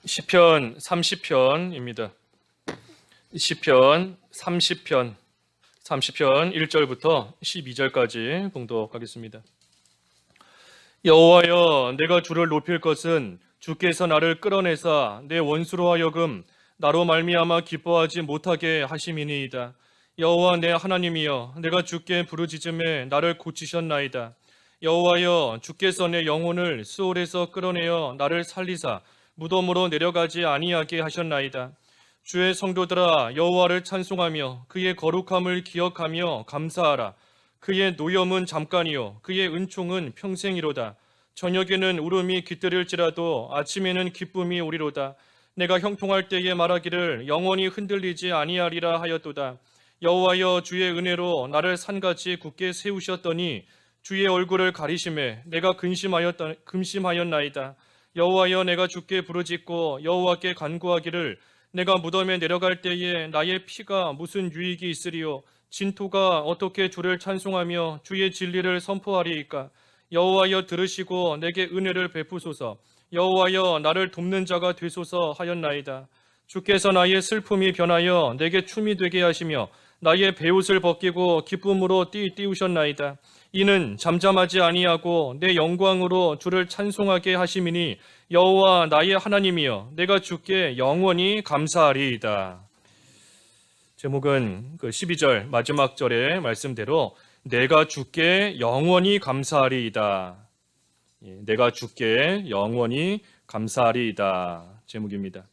시편 30편입니다. 시편 30편 1절부터 12절까지 봉독하겠습니다. 여호와여, 내가 주를 높일 것은 주께서 나를 끌어내사 내 원수로 하여금 나로 말미암아 기뻐하지 못하게 하심이니이다. 여호와 내 하나님이여, 내가 주께 부르짖음에 나를 고치셨나이다. 여호와여, 주께서 내 영혼을 수올에서 끌어내어 나를 살리사 무덤으로 내려가지 아니하게 하셨나이다. 주의 성도들아, 여호와를 찬송하며 그의 거룩함을 기억하며 감사하라. 그의 노염은 잠깐이요 그의 은총은 평생이로다. 저녁에는 울음이 깃들일지라도 아침에는 기쁨이 오리로다. 내가 형통할 때에 말하기를 영원히 흔들리지 아니하리라 하였도다. 여호와여, 주의 은혜로 나를 산같이 굳게 세우셨더니 주의 얼굴을 가리심에 내가 근심하였나이다. 여호와여, 내가 주께 부르짖고 여호와께 간구하기를 내가 무덤에 내려갈 때에 나의 피가 무슨 유익이 있으리요? 진토가 어떻게 주를 찬송하며 주의 진리를 선포하리이까? 여호와여, 들으시고 내게 은혜를 베푸소서. 여호와여, 나를 돕는 자가 되소서 하였나이다. 주께서 나의 슬픔이 변하여 내게 춤이 되게 하시며 나의 베옷을 벗기고 기쁨으로 띄우셨나이다. 이는 잠잠하지 아니하고 내 영광으로 주를 찬송하게 하심이니 여호와 나의 하나님이여, 내가 주께 영원히 감사하리이다. 제목은 12절 마지막 절의 말씀대로 내가 주께 영원히 감사하리이다. 내가 주께 영원히 감사하리이다 제목입니다.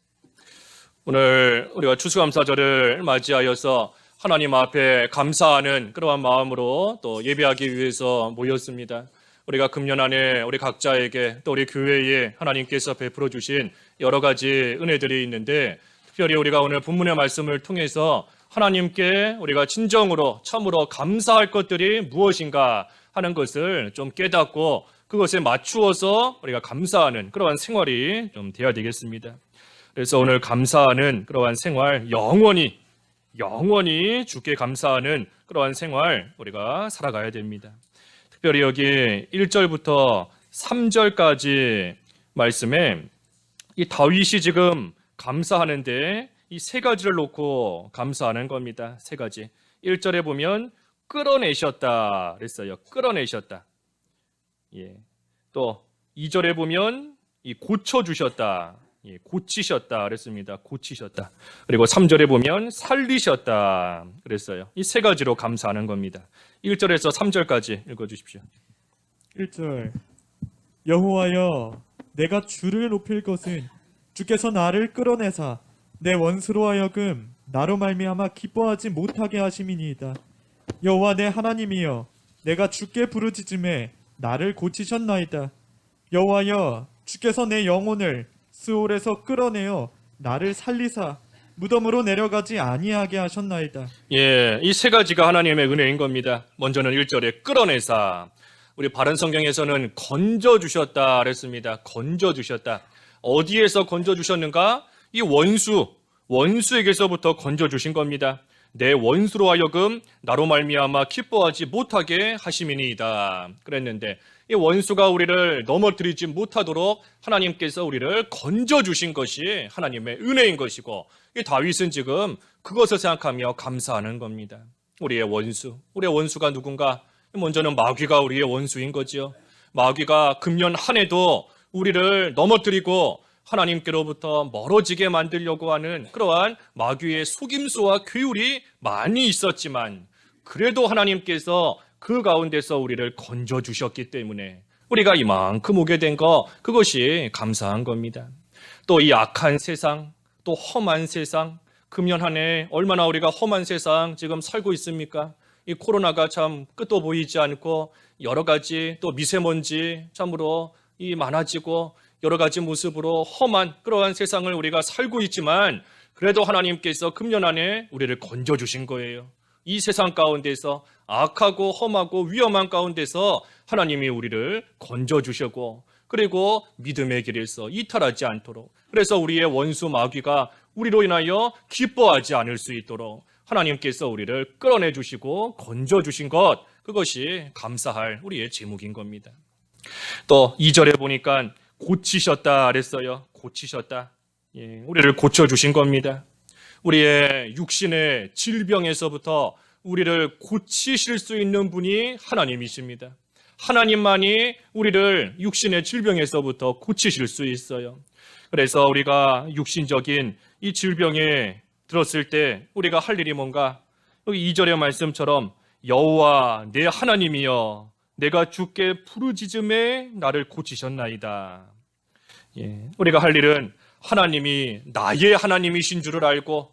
오늘 우리가 추수감사절을 맞이하여서 하나님 앞에 감사하는 그러한 마음으로 또 예배하기 위해서 모였습니다. 우리가 금년 안에 우리 각자에게 또 우리 교회에 하나님께서 베풀어 주신 여러 가지 은혜들이 있는데, 특별히 우리가 오늘 본문의 말씀을 통해서 하나님께 우리가 진정으로 참으로 감사할 것들이 무엇인가 하는 것을 좀 깨닫고 그것에 맞추어서 우리가 감사하는 그러한 생활이 좀 돼야 되겠습니다. 그래서 오늘 감사하는 그러한 생활, 영원히 주께 감사하는 그러한 생활 우리가 살아가야 됩니다. 특별히 여기 1절부터 3절까지 말씀에 이 다윗이 지금 감사하는데 이 세 가지를 놓고 감사하는 겁니다. 세 가지. 1절에 보면 끌어내셨다 그랬어요. 끌어내셨다. 또 2절에 보면 이 고쳐주셨다. 고치셨다 그랬습니다. 고치셨다. 그리고 3절에 보면 살리셨다 그랬어요. 이 세 가지로 감사하는 겁니다. 1절에서 3절까지 읽어주십시오. 1절 여호와여, 내가 주를 높일 것은 주께서 나를 끌어내사 내 원수로 하여금 나로 말미암아 기뻐하지 못하게 하심이니이다. 여호와 내 하나님이여, 내가 주께 부르짖음에 나를 고치셨나이다. 여호와여, 주께서 내 영혼을 스올에서 끌어내어 나를 살리사 무덤으로 내려가지 아니하게 하셨나이다. 이 세 가지가 하나님의 은혜인 겁니다. 먼저는 1절에 끌어내사, 우리 바른 성경에서는 건져주셨다 그랬습니다. 건져주셨다. 어디에서 건져주셨는가? 이 원수에게서부터 건져주신 겁니다. 내 원수로 하여금 나로 말미암아 기뻐하지 못하게 하심이니이다 그랬는데, 이 원수가 우리를 넘어뜨리지 못하도록 하나님께서 우리를 건져주신 것이 하나님의 은혜인 것이고, 이 다윗은 지금 그것을 생각하며 감사하는 겁니다. 우리의 원수가 누군가? 먼저는 마귀가 우리의 원수인 거지요. 마귀가 금년 한 해도 우리를 넘어뜨리고 하나님께로부터 멀어지게 만들려고 하는 그러한 마귀의 속임수와 괴율이 많이 있었지만, 그래도 하나님께서 그 가운데서 우리를 건져주셨기 때문에 우리가 이만큼 오게 된 거, 그것이 감사한 겁니다. 또 이 악한 세상, 또 험한 세상, 금년 한 해 얼마나 우리가 험한 세상 지금 살고 있습니까? 이 코로나가 참 끝도 보이지 않고 여러 가지 또 미세먼지 참으로 이 많아지고 여러 가지 모습으로 험한 그러한 세상을 우리가 살고 있지만, 그래도 하나님께서 금년 안에 우리를 건져주신 거예요. 이 세상 가운데서 악하고 험하고 위험한 가운데서 하나님이 우리를 건져주시고, 그리고 믿음의 길에서 이탈하지 않도록, 그래서 우리의 원수 마귀가 우리로 인하여 기뻐하지 않을 수 있도록 하나님께서 우리를 끌어내주시고 건져주신 것, 그것이 감사할 우리의 제목인 겁니다. 또 2절에 보니까 고치셨다 그랬어요. 고치셨다. 우리를 고쳐주신 겁니다. 우리의 육신의 질병에서부터 우리를 고치실 수 있는 분이 하나님이십니다. 하나님만이 우리를 육신의 질병에서부터 고치실 수 있어요. 그래서 우리가 육신적인 이 질병에 들었을 때 우리가 할 일이 뭔가? 여기 2절의 말씀처럼 여호와 내 하나님이여 내가 주께 부르짖음에 나를 고치셨나이다. 우리가 할 일은 하나님이 나의 하나님이신 줄을 알고,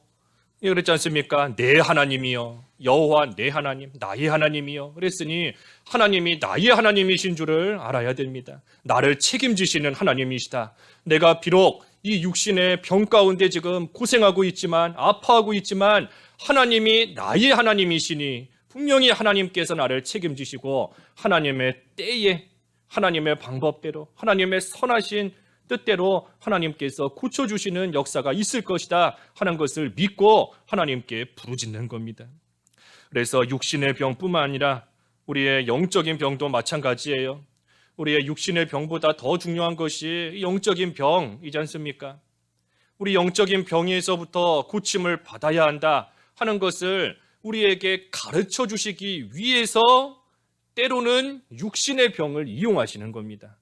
그랬지 않습니까? 내 하나님이여, 여호와 내 하나님, 나의 하나님이여. 그랬으니 하나님이 나의 하나님이신 줄을 알아야 됩니다. 나를 책임지시는 하나님이시다. 내가 비록 이 육신의 병 가운데 지금 고생하고 있지만, 아파하고 있지만 하나님이 나의 하나님이시니 분명히 하나님께서 나를 책임지시고 하나님의 때에, 하나님의 방법대로, 하나님의 선하신 뜻대로 하나님께서 고쳐주시는 역사가 있을 것이다 하는 것을 믿고 하나님께 부르짖는 겁니다. 그래서 육신의 병뿐만 아니라 우리의 영적인 병도 마찬가지예요. 우리의 육신의 병보다 더 중요한 것이 영적인 병이지 않습니까? 우리 영적인 병에서부터 고침을 받아야 한다 하는 것을 우리에게 가르쳐 주시기 위해서 때로는 육신의 병을 이용하시는 겁니다.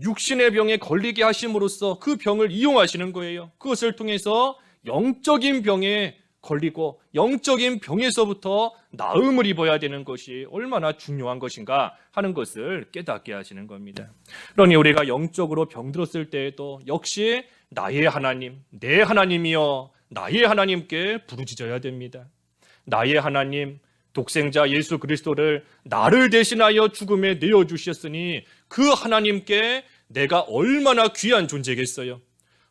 육신의 병에 걸리게 하심으로써 그 병을 이용하시는 거예요. 그것을 통해서 영적인 병에 걸리고 영적인 병에서부터 나음을 입어야 되는 것이 얼마나 중요한 것인가 하는 것을 깨닫게 하시는 겁니다. 그러니 우리가 영적으로 병들었을 때에도 역시 나의 하나님, 내 하나님이여 나의 하나님께 부르짖어야 됩니다. 나의 하나님, 독생자 예수 그리스도를 나를 대신하여 죽음에 내어주셨으니 그 하나님께 내가 얼마나 귀한 존재겠어요.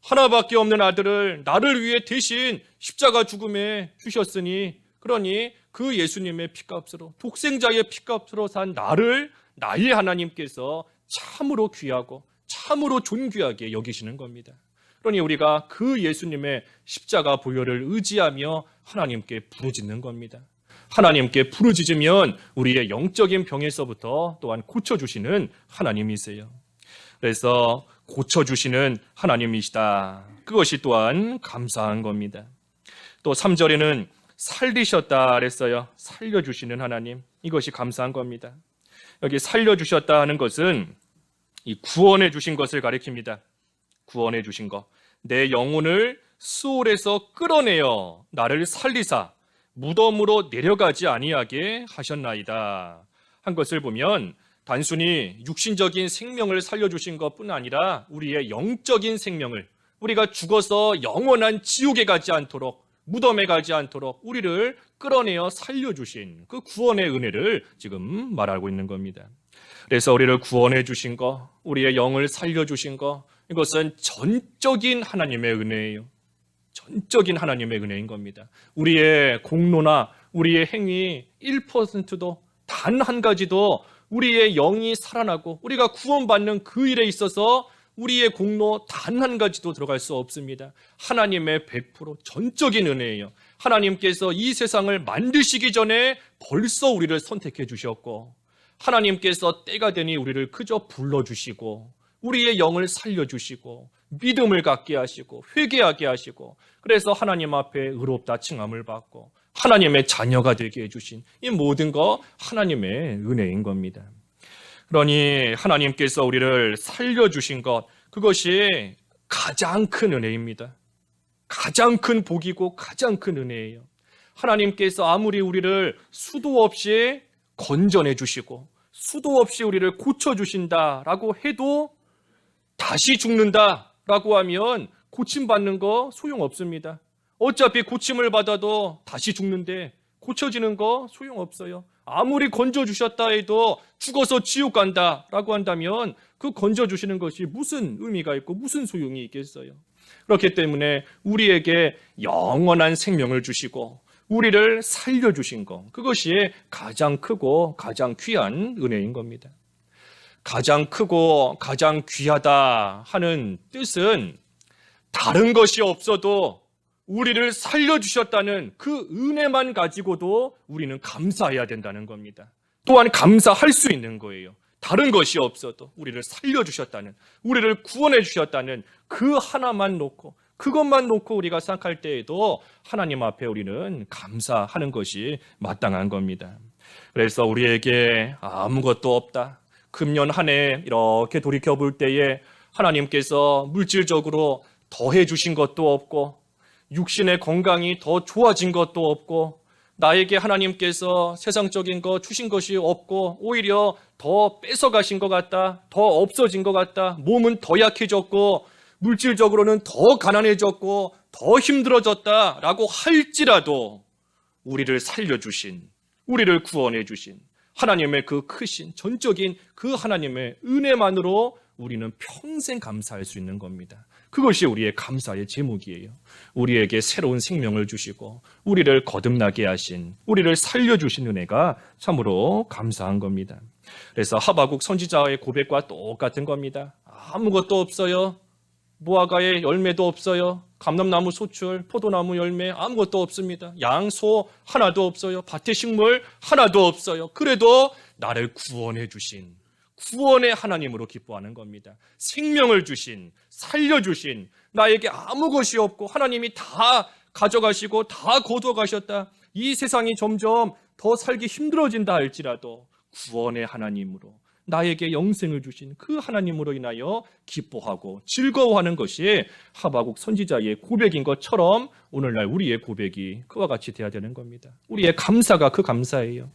하나밖에 없는 아들을 나를 위해 대신 십자가 죽음에 주셨으니, 그러니 그 예수님의 피값으로, 독생자의 피값으로 산 나를 나의 하나님께서 참으로 귀하고 참으로 존귀하게 여기시는 겁니다. 그러니 우리가 그 예수님의 십자가 보혈을 의지하며 하나님께 부르짖는 겁니다. 하나님께 부르짖으면 우리의 영적인 병에서부터 또한 고쳐주시는 하나님이세요. 그래서 고쳐주시는 하나님이시다. 그것이 또한 감사한 겁니다. 또 3절에는 살리셨다 그랬어요. 살려주시는 하나님, 이것이 감사한 겁니다. 여기 살려주셨다 하는 것은 이 구원해 주신 것을 가리킵니다. 구원해 주신 것, 내 영혼을 수월에서 끌어내어 나를 살리사 무덤으로 내려가지 아니하게 하셨나이다 한 것을 보면 단순히 육신적인 생명을 살려주신 것뿐 아니라 우리의 영적인 생명을, 우리가 죽어서 영원한 지옥에 가지 않도록, 무덤에 가지 않도록 우리를 끌어내어 살려주신 그 구원의 은혜를 지금 말하고 있는 겁니다. 그래서 우리를 구원해 주신 것, 우리의 영을 살려주신 것, 이것은 전적인 하나님의 은혜예요. 전적인 하나님의 은혜인 겁니다. 우리의 공로나 우리의 행위 1%도 단 한 가지도 우리의 영이 살아나고 우리가 구원받는 그 일에 있어서 우리의 공로 단 한 가지도 들어갈 수 없습니다. 하나님의 100% 전적인 은혜예요. 하나님께서 이 세상을 만드시기 전에 벌써 우리를 선택해 주셨고, 하나님께서 때가 되니 우리를 그저 불러주시고 우리의 영을 살려주시고 믿음을 갖게 하시고 회개하게 하시고, 그래서 하나님 앞에 의롭다 칭함을 받고 하나님의 자녀가 되게 해주신 이 모든 거 하나님의 은혜인 겁니다. 그러니 하나님께서 우리를 살려주신 것, 그것이 가장 큰 은혜입니다. 가장 큰 복이고 가장 큰 은혜예요. 하나님께서 아무리 우리를 수도 없이 건져내 주시고 수도 없이 우리를 고쳐주신다라고 해도 다시 죽는다라고 하면 고침받는 거 소용없습니다. 어차피 고침을 받아도 다시 죽는데 고쳐지는 거 소용없어요. 아무리 건져주셨다 해도 죽어서 지옥 간다라고 한다면 그 건져주시는 것이 무슨 의미가 있고 무슨 소용이 있겠어요. 그렇기 때문에 우리에게 영원한 생명을 주시고 우리를 살려주신 것, 그것이 가장 크고 가장 귀한 은혜인 겁니다. 가장 크고 가장 귀하다 하는 뜻은 다른 것이 없어도 우리를 살려주셨다는 그 은혜만 가지고도 우리는 감사해야 된다는 겁니다. 또한 감사할 수 있는 거예요. 다른 것이 없어도 우리를 살려주셨다는, 우리를 구원해 주셨다는 그 하나만 놓고, 그것만 놓고 우리가 생각할 때에도 하나님 앞에 우리는 감사하는 것이 마땅한 겁니다. 그래서 우리에게 아무것도 없다, 금년 한 해 이렇게 돌이켜 볼 때에 하나님께서 물질적으로 더해 주신 것도 없고, 육신의 건강이 더 좋아진 것도 없고, 나에게 하나님께서 세상적인 거 주신 것이 없고, 오히려 더 뺏어가신 것 같다, 더 없어진 것 같다, 몸은 더 약해졌고 물질적으로는 더 가난해졌고 더 힘들어졌다라고 할지라도 우리를 살려주신, 우리를 구원해 주신 하나님의 그 크신 전적인 그 하나님의 은혜만으로 우리는 평생 감사할 수 있는 겁니다. 그것이 우리의 감사의 제목이에요. 우리에게 새로운 생명을 주시고 우리를 거듭나게 하신, 우리를 살려주신 은혜가 참으로 감사한 겁니다. 그래서 하바국 선지자의 고백과 똑같은 겁니다. 아무것도 없어요. 무화과의 열매도 없어요. 감람나무 소출, 포도나무 열매 아무것도 없습니다. 양, 소 하나도 없어요. 밭의 식물 하나도 없어요. 그래도 나를 구원해 주신, 구원의 하나님으로 기뻐하는 겁니다. 생명을 주신, 살려주신, 나에게 아무 것이 없고 하나님이 다 가져가시고 다 거두어가셨다, 이 세상이 점점 더 살기 힘들어진다 할지라도 구원의 하나님으로, 나에게 영생을 주신 그 하나님으로 인하여 기뻐하고 즐거워하는 것이 하바국 선지자의 고백인 것처럼 오늘날 우리의 고백이 그와 같이 돼야 되는 겁니다. 우리의 감사가 그 감사예요.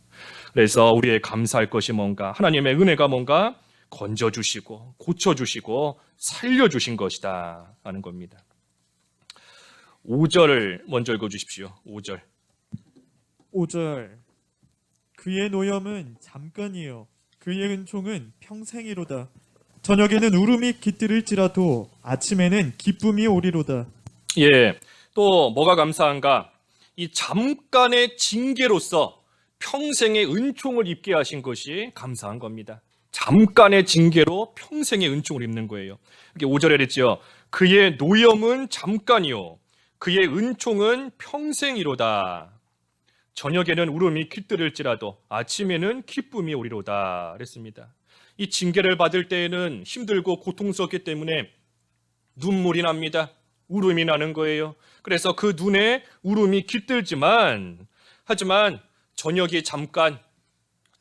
그래서 우리의 감사할 것이 뭔가, 하나님의 은혜가 뭔가, 건져주시고 고쳐주시고 살려주신 것이다 하는 겁니다. 5절을 먼저 읽어주십시오. 5절. 5절. 그의 노염은 잠깐이요 그의 은총은 평생이로다. 저녁에는 울음이 깃들일지라도 아침에는 기쁨이 오리로다. 예, 또 뭐가 감사한가? 이 잠깐의 징계로서 평생의 은총을 입게 하신 것이 감사한 겁니다. 잠깐의 징계로 평생의 은총을 입는 거예요. 이게 5절에 그랬죠. 그의 노염은 잠깐이요 그의 은총은 평생이로다. 저녁에는 울음이 깃들일지라도 아침에는 기쁨이 오리로다 그랬습니다. 이 징계를 받을 때에는 힘들고 고통스럽기 때문에 눈물이 납니다. 울음이 나는 거예요. 그래서 그 눈에 울음이 깃들지만, 하지만 저녁이 잠깐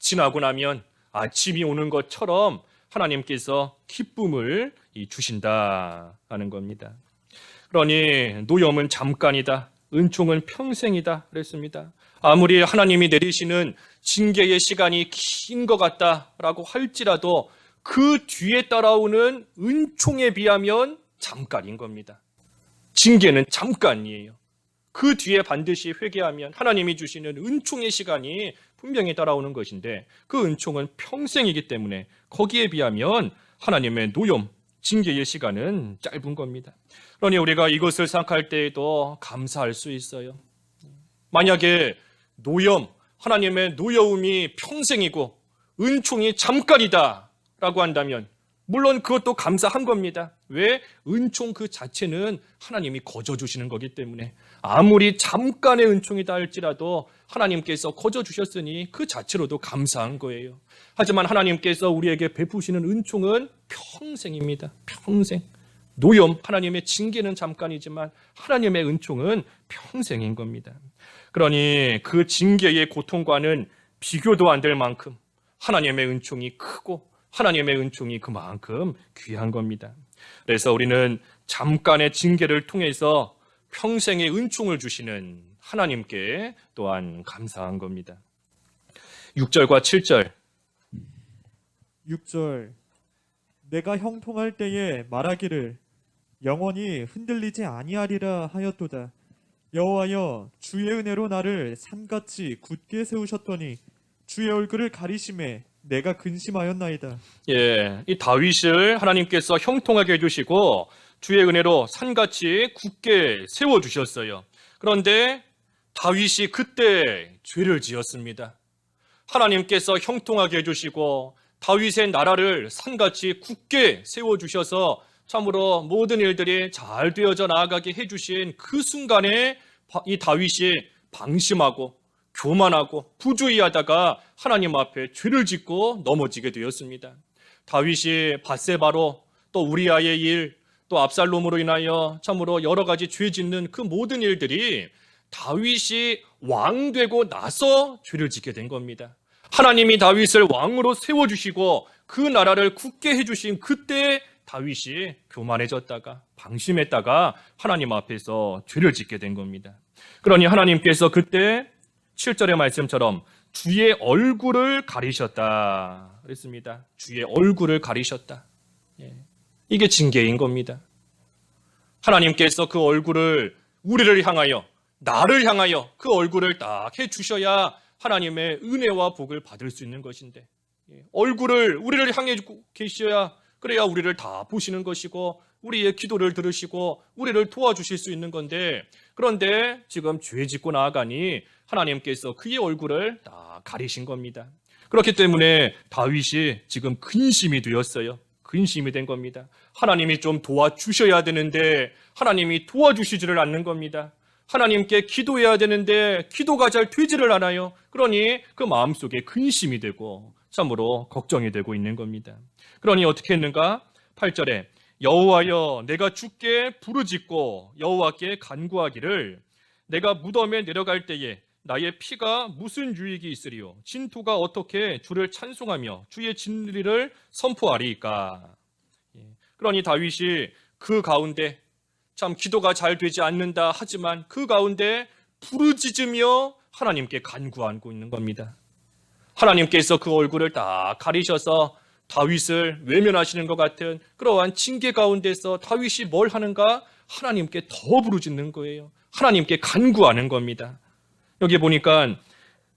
지나고 나면 아침이 오는 것처럼 하나님께서 기쁨을 주신다 하는 겁니다. 그러니 노염은 잠깐이다, 은총은 평생이다 그랬습니다. 아무리 하나님이 내리시는 징계의 시간이 긴 것 같다라고 할지라도 그 뒤에 따라오는 은총에 비하면 잠깐인 겁니다. 징계는 잠깐이에요. 그 뒤에 반드시 회개하면 하나님이 주시는 은총의 시간이 분명히 따라오는 것인데, 그 은총은 평생이기 때문에 거기에 비하면 하나님의 노염, 징계의 시간은 짧은 겁니다. 그러니 우리가 이것을 생각할 때에도 감사할 수 있어요. 만약에 노염, 하나님의 노여움이 평생이고 은총이 잠깐이다 라고 한다면 물론 그것도 감사한 겁니다. 왜? 은총 그 자체는 하나님이 거저주시는 거기 때문에 아무리 잠깐의 은총이다 할지라도 하나님께서 거저주셨으니 그 자체로도 감사한 거예요. 하지만 하나님께서 우리에게 베푸시는 은총은 평생입니다. 평생. 노염, 하나님의 징계는 잠깐이지만 하나님의 은총은 평생인 겁니다. 그러니 그 징계의 고통과는 비교도 안 될 만큼 하나님의 은총이 크고 하나님의 은총이 그만큼 귀한 겁니다. 그래서 우리는 잠깐의 징계를 통해서 평생의 은총을 주시는 하나님께 또한 감사한 겁니다. 6절과 7절. 6절. 내가 형통할 때에 말하기를 영원히 흔들리지 아니하리라 하였도다. 여호와여, 주의 은혜로 나를 산같이 굳게 세우셨더니 주의 얼굴을 가리심에 내가 근심하였나이다. 예, 이 다윗을 하나님께서 형통하게 해주시고 주의 은혜로 산같이 굳게 세워주셨어요. 그런데 다윗이 그때 죄를 지었습니다. 하나님께서 형통하게 해주시고 다윗의 나라를 산같이 굳게 세워주셔서 참으로 모든 일들이 잘 되어져 나아가게 해주신 그 순간에 이 다윗이 방심하고 교만하고 부주의하다가 하나님 앞에 죄를 짓고 넘어지게 되었습니다. 다윗이 밧세바로 또 우리아의 일, 또 압살롬으로 인하여 참으로 여러 가지 죄 짓는 그 모든 일들이 다윗이 왕 되고 나서 죄를 짓게 된 겁니다. 하나님이 다윗을 왕으로 세워주시고 그 나라를 굳게 해주신 그때 다윗이 교만해졌다가 방심했다가 하나님 앞에서 죄를 짓게 된 겁니다. 그러니 하나님께서 그때 7절의 말씀처럼 주의 얼굴을 가리셨다 그랬습니다. 주의 얼굴을 가리셨다. 이게 징계인 겁니다. 하나님께서 그 얼굴을 우리를 향하여, 나를 향하여 그 얼굴을 딱 해주셔야 하나님의 은혜와 복을 받을 수 있는 것인데, 얼굴을 우리를 향해 계셔야 그래야 우리를 다 보시는 것이고 우리의 기도를 들으시고 우리를 도와주실 수 있는 건데, 그런데 지금 죄 짓고 나아가니 하나님께서 그의 얼굴을 다 가리신 겁니다. 그렇기 때문에 다윗이 지금 근심이 되었어요. 근심이 된 겁니다. 하나님이 좀 도와주셔야 되는데 하나님이 도와주시지를 않는 겁니다. 하나님께 기도해야 되는데 기도가 잘 되지를 않아요. 그러니 그 마음속에 근심이 되고 참으로 걱정이 되고 있는 겁니다. 그러니 어떻게 했는가? 8절에 여호와여 내가 주께 부르짖고 여호와께 간구하기를 내가 무덤에 내려갈 때에 나의 피가 무슨 유익이 있으리요 진토가 어떻게 주를 찬송하며 주의 진리를 선포하리이까. 그러니 다윗이 그 가운데 참 기도가 잘 되지 않는다 하지만 그 가운데 부르짖으며 하나님께 간구하고 있는 겁니다. 하나님께서 그 얼굴을 다 가리셔서 다윗을 외면하시는 것 같은 그러한 징계 가운데서 다윗이 뭘 하는가? 하나님께 더 부르짖는 거예요. 하나님께 간구하는 겁니다. 여기 보니까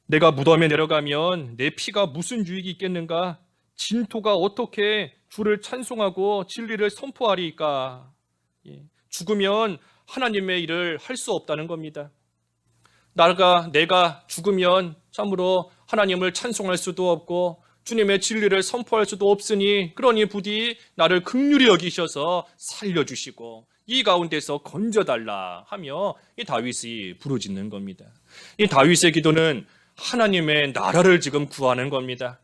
내가 무덤에 내려가면 내 피가 무슨 유익이 있겠는가? 진토가 어떻게 주를 찬송하고 진리를 선포하리까? 죽으면 하나님의 일을 할 수 없다는 겁니다. 내가 죽으면 참으로 하나님을 찬송할 수도 없고 주님의 진리를 선포할 수도 없으니 그러니 부디 나를 긍휼히 여기셔서 살려주시고 이 가운데서 건져달라 하며 이 다윗이 부르짖는 겁니다. 이 다윗의 기도는 하나님의 나라를 지금 구하는 겁니다.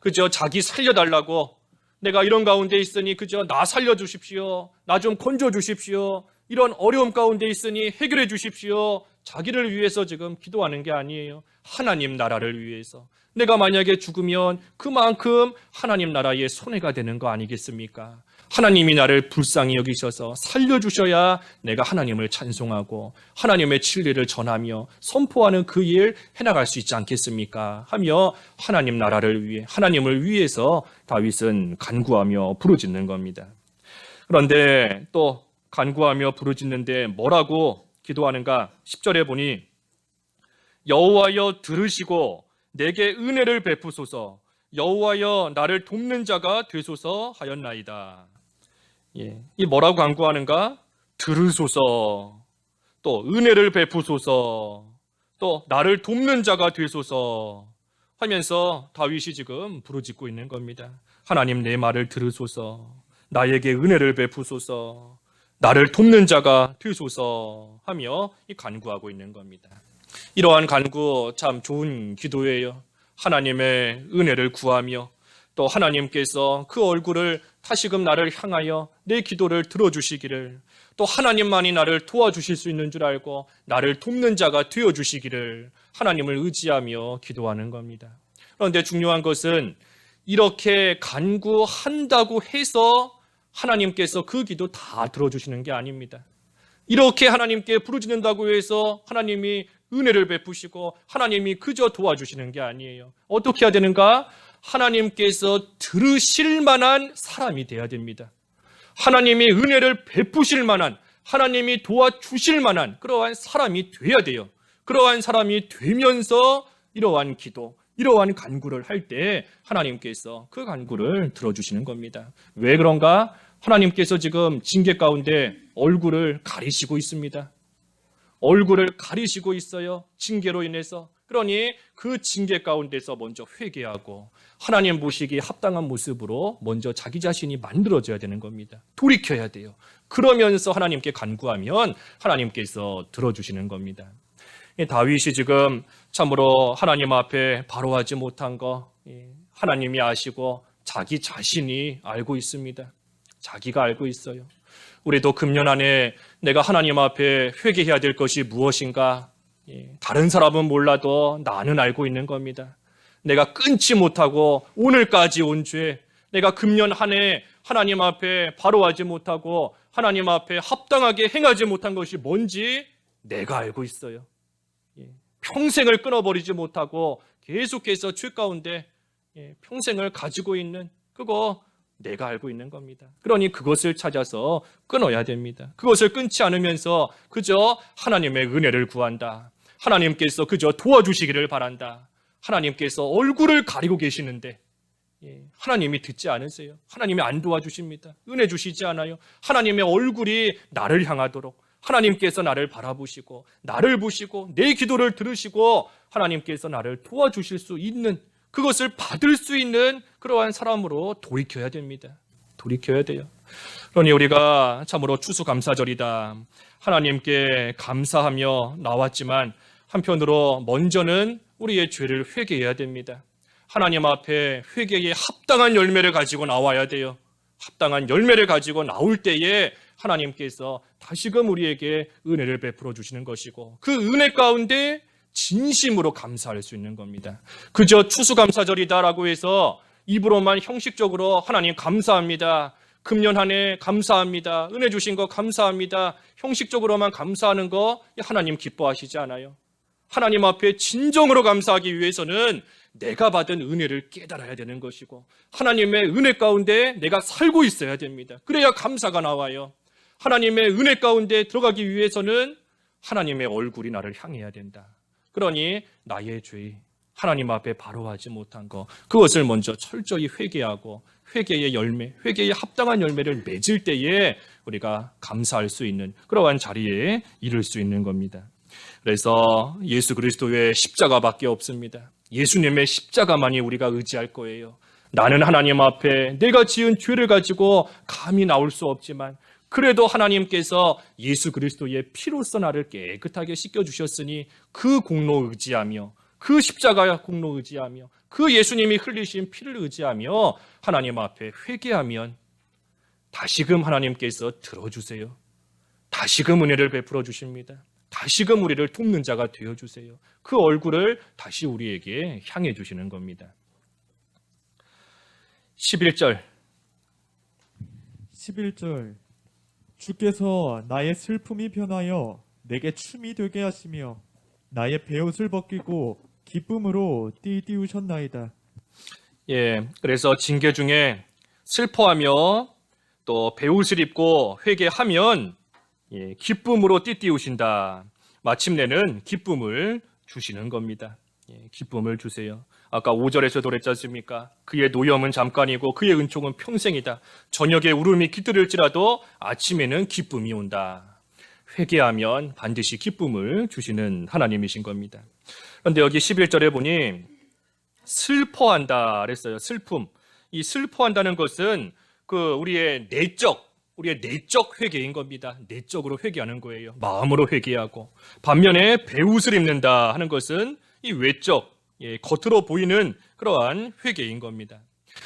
그저 자기 살려달라고 내가 이런 가운데 있으니 그저 나 살려주십시오. 나 좀 건져주십시오. 이런 어려움 가운데 있으니 해결해 주십시오. 자기를 위해서 지금 기도하는 게 아니에요. 하나님 나라를 위해서. 내가 만약에 죽으면 그만큼 하나님 나라의 손해가 되는 거 아니겠습니까? 하나님이 나를 불쌍히 여기셔서 살려주셔야 내가 하나님을 찬송하고 하나님의 진리를 전하며 선포하는 그 일 해나갈 수 있지 않겠습니까? 하며 하나님 나라를 위해 하나님을 위해서 다윗은 간구하며 부르짖는 겁니다. 그런데 또 간구하며 부르짖는데 뭐라고 기도하는가? 10절에 보니 여호와여 들으시고 내게 은혜를 베푸소서 여호와여 나를 돕는 자가 되소서 하였나이다. 이 뭐라고 간구하는가? 들으소서, 또 은혜를 베푸소서, 또 나를 돕는 자가 되소서 하면서 다윗이 지금 부르짖고 있는 겁니다. 하나님 내 말을 들으소서, 나에게 은혜를 베푸소서, 나를 돕는 자가 되소서 하며 간구하고 있는 겁니다. 이러한 간구 참 좋은 기도예요. 하나님의 은혜를 구하며 또 하나님께서 그 얼굴을 다시금 나를 향하여 내 기도를 들어주시기를, 또 하나님만이 나를 도와주실 수 있는 줄 알고 나를 돕는 자가 되어주시기를 하나님을 의지하며 기도하는 겁니다. 그런데 중요한 것은 이렇게 간구한다고 해서 하나님께서 그 기도 다 들어주시는 게 아닙니다. 이렇게 하나님께 부르짖는다고 해서 하나님이 은혜를 베푸시고 하나님이 그저 도와주시는 게 아니에요. 어떻게 해야 되는가? 하나님께서 들으실 만한 사람이 돼야 됩니다. 하나님이 은혜를 베푸실 만한, 하나님이 도와주실 만한 그러한 사람이 돼야 돼요. 그러한 사람이 되면서 이러한 기도, 이러한 간구를 할 때 하나님께서 그 간구를 들어주시는 겁니다. 왜 그런가? 하나님께서 지금 징계 가운데 얼굴을 가리시고 있습니다. 얼굴을 가리시고 있어요. 징계로 인해서. 그러니 그 징계 가운데서 먼저 회개하고 하나님 보시기에 합당한 모습으로 먼저 자기 자신이 만들어져야 되는 겁니다. 돌이켜야 돼요. 그러면서 하나님께 간구하면 하나님께서 들어주시는 겁니다. 이 다윗이 지금 참으로 하나님 앞에 바로하지 못한 거 하나님이 아시고 자기 자신이 알고 있습니다. 자기가 알고 있어요. 우리도 금년 안에 내가 하나님 앞에 회개해야 될 것이 무엇인가? 다른 사람은 몰라도 나는 알고 있는 겁니다. 내가 끊지 못하고 오늘까지 온 죄, 내가 금년 한 해 하나님 앞에 바로하지 못하고 하나님 앞에 합당하게 행하지 못한 것이 뭔지 내가 알고 있어요. 평생을 끊어버리지 못하고 계속해서 죄 가운데 평생을 가지고 있는 그거 내가 알고 있는 겁니다. 그러니 그것을 찾아서 끊어야 됩니다. 그것을 끊지 않으면서 그저 하나님의 은혜를 구한다. 하나님께서 그저 도와주시기를 바란다. 하나님께서 얼굴을 가리고 계시는데 하나님이 듣지 않으세요. 하나님이 안 도와주십니다. 은혜 주시지 않아요. 하나님의 얼굴이 나를 향하도록 하나님께서 나를 바라보시고 나를 보시고 내 기도를 들으시고 하나님께서 나를 도와주실 수 있는 그것을 받을 수 있는 그러한 사람으로 돌이켜야 됩니다. 돌이켜야 돼요. 그러니 우리가 참으로 추수감사절이다. 하나님께 감사하며 나왔지만 한편으로 먼저는 우리의 죄를 회개해야 됩니다. 하나님 앞에 회개에 합당한 열매를 가지고 나와야 돼요. 합당한 열매를 가지고 나올 때에 하나님께서 다시금 우리에게 은혜를 베풀어 주시는 것이고 그 은혜 가운데 진심으로 감사할 수 있는 겁니다. 그저 추수감사절이다라고 해서 입으로만 형식적으로 하나님 감사합니다. 금년 한 해 감사합니다. 은혜 주신 거 감사합니다. 형식적으로만 감사하는 거 하나님 기뻐하시지 않아요. 하나님 앞에 진정으로 감사하기 위해서는 내가 받은 은혜를 깨달아야 되는 것이고 하나님의 은혜 가운데 내가 살고 있어야 됩니다. 그래야 감사가 나와요. 하나님의 은혜 가운데 들어가기 위해서는 하나님의 얼굴이 나를 향해야 된다. 그러니 나의 죄, 하나님 앞에 바로하지 못한 것, 그것을 먼저 철저히 회개하고 회개의 열매, 회개에 합당한 열매를 맺을 때에 우리가 감사할 수 있는 그러한 자리에 이를 수 있는 겁니다. 그래서 예수 그리스도의 십자가밖에 없습니다. 예수님의 십자가만이 우리가 의지할 거예요. 나는 하나님 앞에 내가 지은 죄를 가지고 감히 나올 수 없지만 그래도 하나님께서 예수 그리스도의 피로써 나를 깨끗하게 씻겨주셨으니 그 공로 의지하며 그 십자가 공로 의지하며 그 예수님이 흘리신 피를 의지하며 하나님 앞에 회개하면 다시금 하나님께서 들어주세요. 다시금 은혜를 베풀어 주십니다. 다시금 우리를 돕는 자가 되어주세요. 그 얼굴을 다시 우리에게 향해 주시는 겁니다. 11절 주께서 나의 슬픔이 변하여 내게 춤이 되게 하시며 나의 베옷을 벗기고 기쁨으로 띠띠우셨나이다. 그래서 징계 중에 슬퍼하며 또 베옷을 입고 회개하면 기쁨으로 띠띠우신다. 마침내는 기쁨을 주시는 겁니다. 기쁨을 주세요. 아까 5절에서도 그랬지 않습니까? 그의 노염은 잠깐이고 그의 은총은 평생이다. 저녁에 울음이 깃들일지라도 아침에는 기쁨이 온다. 회개하면 반드시 기쁨을 주시는 하나님이신 겁니다. 그런데 여기 11절에 보니 슬퍼한다 그랬어요. 슬픔. 이 슬퍼한다는 것은 우리의 내적 회개인 겁니다. 내적으로 회개하는 거예요. 마음으로 회개하고. 반면에 베옷을 입는다 하는 것은 이 외적, 겉으로 보이는 그러한 회개인 겁니다.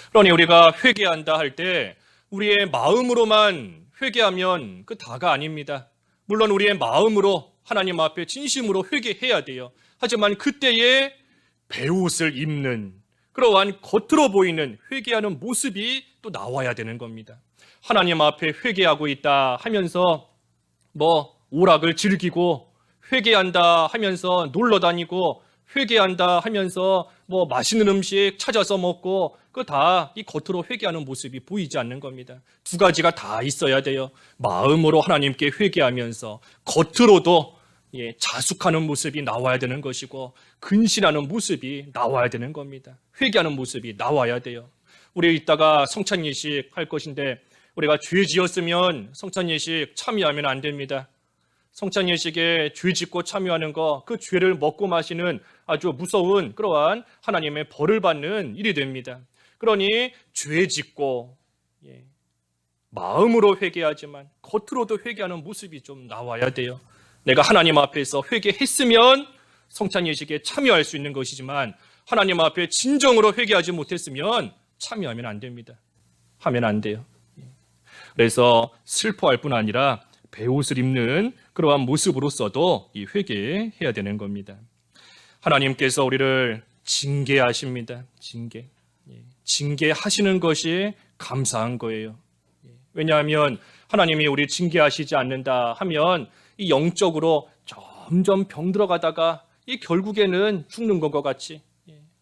그러니 우리가 회개한다 할 때 우리의 마음으로만 회개하면 그 다가 아닙니다. 물론 우리의 마음으로 하나님 앞에 진심으로 회개해야 돼요. 하지만 그때에 베옷을 입는 그러한 겉으로 보이는 회개하는 모습이 또 나와야 되는 겁니다. 하나님 앞에 회개하고 있다 하면서 오락을 즐기고 회개한다 하면서 놀러 다니고 회개한다 하면서 맛있는 음식 찾아서 먹고 그 다 이 겉으로 회개하는 모습이 보이지 않는 겁니다. 두 가지가 다 있어야 돼요. 마음으로 하나님께 회개하면서 겉으로도 자숙하는 모습이 나와야 되는 것이고 근신하는 모습이 나와야 되는 겁니다. 회개하는 모습이 나와야 돼요. 우리 이따가 성찬예식 할 것인데 우리가 죄 지었으면 성찬예식 참여하면 안 됩니다. 성찬예식에 죄 짓고 참여하는 거, 그 죄를 먹고 마시는 아주 무서운 그러한 하나님의 벌을 받는 일이 됩니다. 그러니 죄 짓고 마음으로 회개하지만 겉으로도 회개하는 모습이 좀 나와야 돼요. 내가 하나님 앞에서 회개했으면 성찬 예식에 참여할 수 있는 것이지만 하나님 앞에 진정으로 회개하지 못했으면 참여하면 안 됩니다. 하면 안 돼요. 그래서 슬퍼할 뿐 아니라 베옷을 입는 그러한 모습으로서도 이 회개해야 되는 겁니다. 하나님께서 우리를 징계하십니다. 징계하시는 것이 감사한 거예요. 왜냐하면 하나님이 우리 징계하시지 않는다 하면 이 영적으로 점점 병들어가다가 이 결국에는 죽는 것과 같이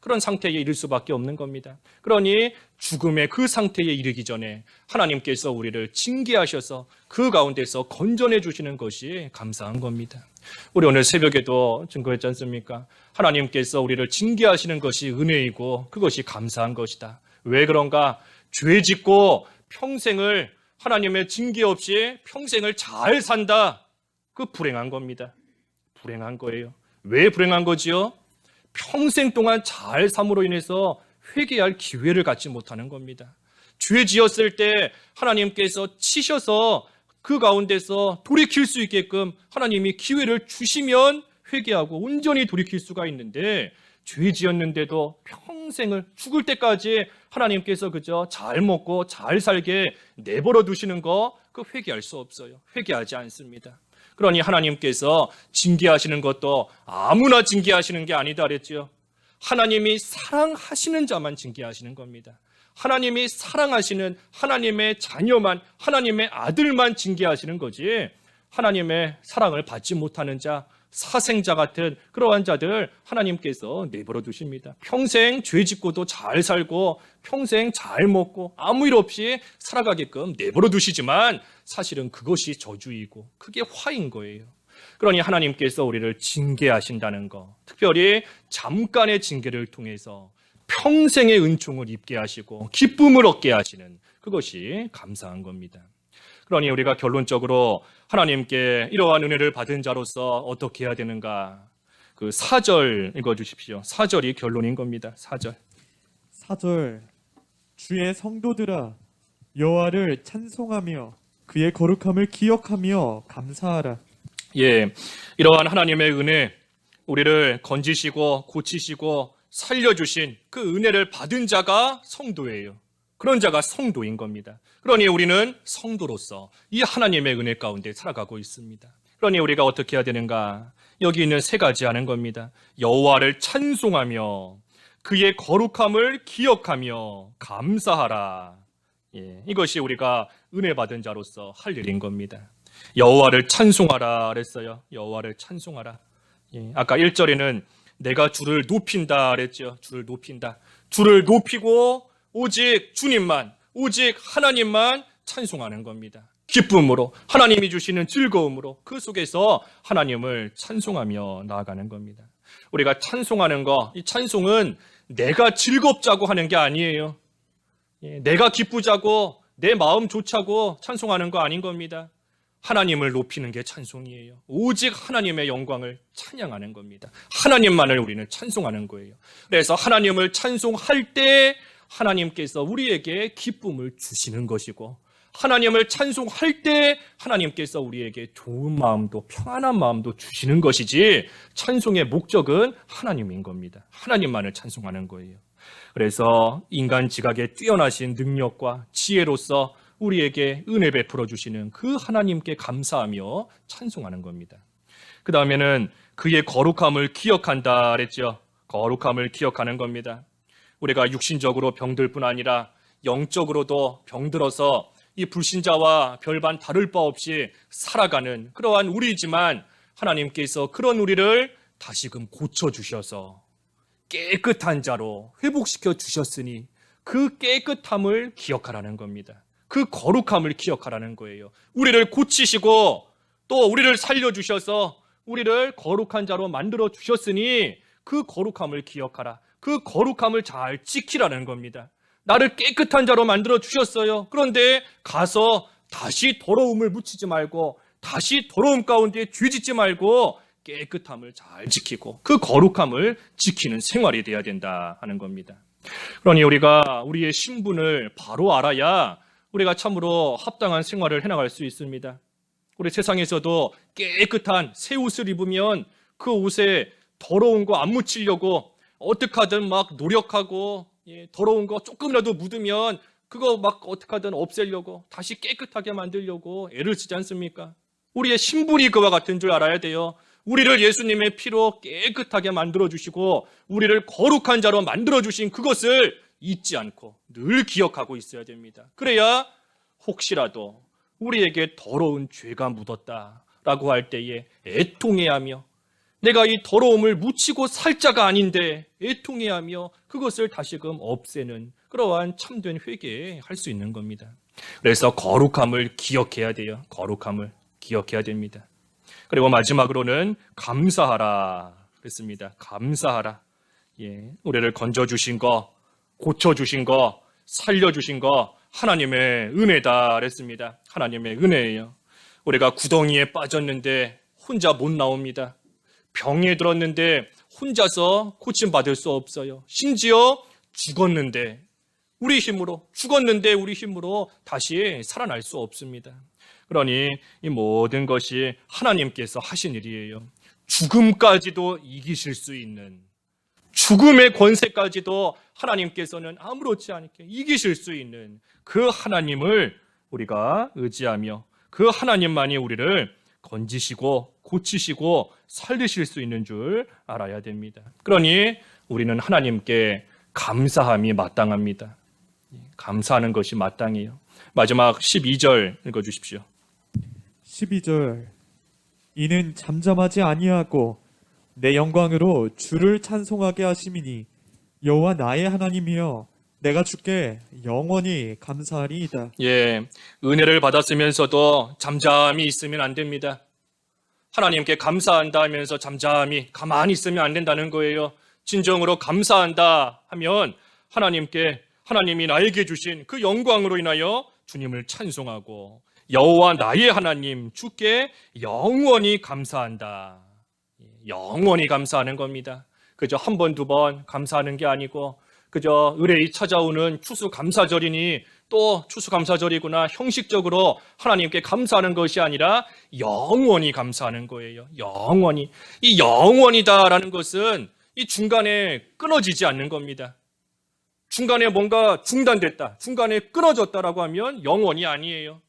그런 상태에 이를 수밖에 없는 겁니다. 그러니 죽음의 그 상태에 이르기 전에 하나님께서 우리를 징계하셔서 그 가운데서 건져내 주시는 것이 감사한 겁니다. 우리 오늘 새벽에도 증거했지 않습니까? 하나님께서 우리를 징계하시는 것이 은혜이고 그것이 감사한 것이다. 왜 그런가? 죄 짓고 평생을 하나님의 징계 없이 평생을 잘 산다. 그 불행한 겁니다. 불행한 거예요. 왜 불행한 거지요? 평생 동안 잘 삶으로 인해서 회개할 기회를 갖지 못하는 겁니다. 죄 지었을 때 하나님께서 치셔서 그 가운데서 돌이킬 수 있게끔 하나님이 기회를 주시면 회개하고 온전히 돌이킬 수가 있는데 죄 지었는데도 평생을 죽을 때까지 하나님께서 그저 잘 먹고 잘 살게 내버려 두시는 거 그 회개할 수 없어요. 회개하지 않습니다. 그러니 하나님께서 징계하시는 것도 아무나 징계하시는 게 아니다 그랬죠. 하나님이 사랑하시는 자만 징계하시는 겁니다. 하나님이 사랑하시는 하나님의 자녀만, 하나님의 아들만 징계하시는 거지 하나님의 사랑을 받지 못하는 자, 사생자 같은 그러한 자들 하나님께서 내버려 두십니다. 평생 죄 짓고도 잘 살고 평생 잘 먹고 아무 일 없이 살아가게끔 내버려 두시지만 사실은 그것이 저주이고 그게 화인 거예요. 그러니 하나님께서 우리를 징계하신다는 것, 특별히 잠깐의 징계를 통해서 평생의 은총을 입게 하시고 기쁨을 얻게 하시는 그것이 감사한 겁니다. 그러니 우리가 결론적으로 하나님께 이러한 은혜를 받은 자로서 어떻게 해야 되는가? 그 4절 읽어주십시오. 4절이 결론인 겁니다. 4절. 4절 주의 성도들아 여호와를 찬송하며 그의 거룩함을 기억하며 감사하라. 예, 이러한 하나님의 은혜, 우리를 건지시고 고치시고 살려주신 그 은혜를 받은 자가 성도예요. 그런 자가 성도인 겁니다. 그러니 우리는 성도로서 이 하나님의 은혜 가운데 살아가고 있습니다. 그러니 우리가 어떻게 해야 되는가? 여기 있는 세 가지 하는 겁니다. 여호와를 찬송하며 그의 거룩함을 기억하며 감사하라. 예, 이것이 우리가 은혜 받은 자로서 할 일인 겁니다. 여호와를 찬송하라 그랬어요. 여호와를 찬송하라. 예, 아까 1절에는 내가 주를 높인다 그랬죠. 주를 높인다. 주를 높이고 오직 주님만, 오직 하나님만 찬송하는 겁니다. 기쁨으로, 하나님이 주시는 즐거움으로 그 속에서 하나님을 찬송하며 나아가는 겁니다. 우리가 찬송하는 거, 이 찬송은 내가 즐겁자고 하는 게 아니에요. 내가 기쁘자고 내 마음 좋자고 찬송하는 거 아닌 겁니다. 하나님을 높이는 게 찬송이에요. 오직 하나님의 영광을 찬양하는 겁니다. 하나님만을 우리는 찬송하는 거예요. 그래서 하나님을 찬송할 때 하나님께서 우리에게 기쁨을 주시는 것이고 하나님을 찬송할 때 하나님께서 우리에게 좋은 마음도 평안한 마음도 주시는 것이지 찬송의 목적은 하나님인 겁니다. 하나님만을 찬송하는 거예요. 그래서 인간 지각에 뛰어나신 능력과 지혜로서 우리에게 은혜 베풀어 주시는 그 하나님께 감사하며 찬송하는 겁니다. 그 다음에는 그의 거룩함을 기억한다 그랬죠. 거룩함을 기억하는 겁니다. 우리가 육신적으로 병들 뿐 아니라 영적으로도 병들어서 이 불신자와 별반 다를 바 없이 살아가는 그러한 우리지만 하나님께서 그런 우리를 다시금 고쳐주셔서 깨끗한 자로 회복시켜 주셨으니 그 깨끗함을 기억하라는 겁니다. 그 거룩함을 기억하라는 거예요. 우리를 고치시고 또 우리를 살려주셔서 우리를 거룩한 자로 만들어 주셨으니 그 거룩함을 기억하라. 그 거룩함을 잘 지키라는 겁니다. 나를 깨끗한 자로 만들어 주셨어요. 그런데 가서 다시 더러움을 묻히지 말고 다시 더러움 가운데 죄짓지 말고 깨끗함을 잘 지키고 그 거룩함을 지키는 생활이 돼야 된다 하는 겁니다. 그러니 우리가 우리의 신분을 바로 알아야 우리가 참으로 합당한 생활을 해나갈 수 있습니다. 우리 세상에서도 깨끗한 새 옷을 입으면 그 옷에 더러운 거 안 묻히려고 어떻게 하든 막 노력하고, 더러운 거 조금이라도 묻으면 그거 막 어떻게 하든 없애려고, 다시 깨끗하게 만들려고 애를 쓰지 않습니까? 우리의 신분이 그와 같은 줄 알아야 돼요. 우리를 예수님의 피로 깨끗하게 만들어주시고 우리를 거룩한 자로 만들어주신 그것을 잊지 않고 늘 기억하고 있어야 됩니다. 그래야 혹시라도 우리에게 더러운 죄가 묻었다라고 할 때에 애통해하며, 내가 이 더러움을 묻히고 살 자가 아닌데 애통해하며 그것을 다시금 없애는 그러한 참된 회개에 할 수 있는 겁니다. 그래서 거룩함을 기억해야 돼요. 거룩함을 기억해야 됩니다. 그리고 마지막으로는 감사하라 그랬습니다. 감사하라. 우리를 건져주신 거, 고쳐주신 거, 살려주신 거 하나님의 은혜다 그랬습니다. 하나님의 은혜예요. 우리가 구덩이에 빠졌는데 혼자 못 나옵니다. 병에 들었는데 혼자서 고침받을 수 없어요. 심지어 죽었는데 우리 힘으로 다시 살아날 수 없습니다. 그러니 이 모든 것이 하나님께서 하신 일이에요. 죽음까지도 이기실 수 있는, 죽음의 권세까지도 하나님께서는 아무렇지 않게 이기실 수 있는 그 하나님을 우리가 의지하며 그 하나님만이 우리를 건지시고 고치시고 살리실 수 있는 줄 알아야 됩니다. 그러니 우리는 하나님께 감사함이 마땅합니다. 감사하는 것이 마땅해요. 마지막 12절 읽어주십시오. 12절 이는 잠잠하지 아니하고 내 영광으로 주를 찬송하게 하심이니 여호와 나의 하나님이여 내가 주께 영원히 감사하리이다. 은혜를 받았으면서도 잠잠히 있으면 안 됩니다. 하나님께 감사한다 하면서 잠잠히 가만히 있으면 안 된다는 거예요. 진정으로 감사한다 하면 하나님이 나에게 주신 그 영광으로 인하여 주님을 찬송하고 여호와 나의 하나님 주께 영원히 감사한다. 영원히 감사하는 겁니다. 그저 한 번, 두 번 감사하는 게 아니고 그저 의뢰이 찾아오는 추수감사절이니 또 추수감사절이구나 형식적으로 하나님께 감사하는 것이 아니라 영원히 감사하는 거예요. 영원히. 이 영원이다라는 것은 이 중간에 끊어지지 않는 겁니다. 중간에 뭔가 중단됐다, 중간에 끊어졌다라고 하면 영원이 아니에요.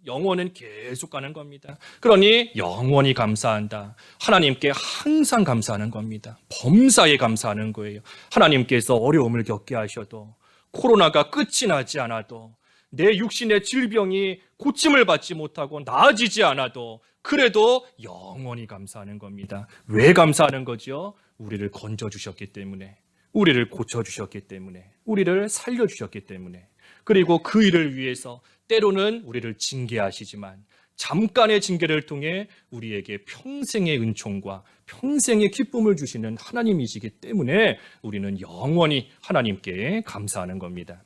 영원은 계속 가는 겁니다. 그러니 영원히 감사한다. 하나님께 항상 감사하는 겁니다. 범사에 감사하는 거예요. 하나님께서 어려움을 겪게 하셔도, 코로나가 끝이 나지 않아도, 내 육신의 질병이 고침을 받지 못하고 나아지지 않아도 그래도 영원히 감사하는 겁니다. 왜 감사하는 거죠? 우리를 건져주셨기 때문에, 우리를 고쳐주셨기 때문에, 우리를 살려주셨기 때문에, 그리고 그 일을 위해서 때로는 우리를 징계하시지만 잠깐의 징계를 통해 우리에게 평생의 은총과 평생의 기쁨을 주시는 하나님이시기 때문에 우리는 영원히 하나님께 감사하는 겁니다.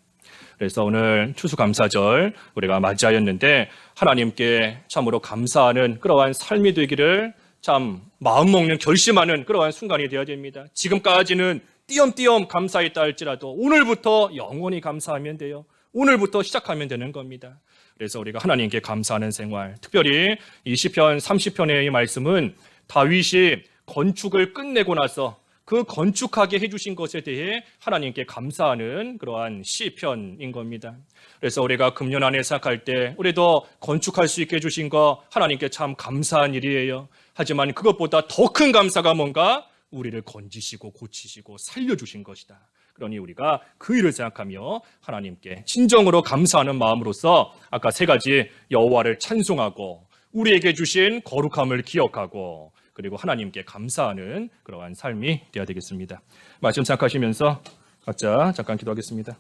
그래서 오늘 추수감사절 우리가 맞이하였는데 하나님께 참으로 감사하는 그러한 삶이 되기를 참 마음먹는 결심하는 그러한 순간이 되어야 됩니다. 지금까지는 띄엄띄엄 감사했다 할지라도 오늘부터 영원히 감사하면 돼요. 오늘부터 시작하면 되는 겁니다. 그래서 우리가 하나님께 감사하는 생활, 특별히 이 시편 30편의 이 말씀은 다윗이 건축을 끝내고 나서 그 건축하게 해주신 것에 대해 하나님께 감사하는 그러한 시편인 겁니다. 그래서 우리가 금년 안에 시작할 때 우리도 건축할 수 있게 해주신 거 하나님께 참 감사한 일이에요. 하지만 그것보다 더 큰 감사가 뭔가 우리를 건지시고 고치시고 살려주신 것이다. 그러니 우리가 그 일을 생각하며 하나님께 진정으로 감사하는 마음으로서 아까 세 가지 여호와를 찬송하고 우리에게 주신 거룩함을 기억하고 그리고 하나님께 감사하는 그러한 삶이 되어야 되겠습니다. 말씀 생각하시면서 각자 잠깐 기도하겠습니다.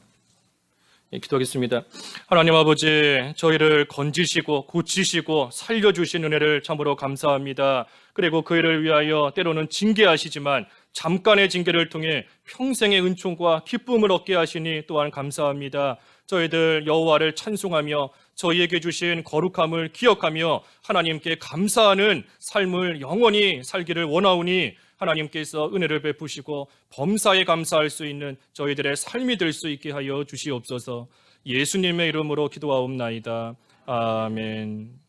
기도하겠습니다. 하나님 아버지, 저희를 건지시고 고치시고 살려주신 은혜를 참으로 감사합니다. 그리고 그 일을 위하여 때로는 징계하시지만 잠깐의 징계를 통해 평생의 은총과 기쁨을 얻게 하시니 또한 감사합니다. 저희들 여호와를 찬송하며 저희에게 주신 거룩함을 기억하며 하나님께 감사하는 삶을 영원히 살기를 원하오니 하나님께서 은혜를 베푸시고 범사에 감사할 수 있는 저희들의 삶이 될 수 있게 하여 주시옵소서. 예수님의 이름으로 기도하옵나이다. 아멘.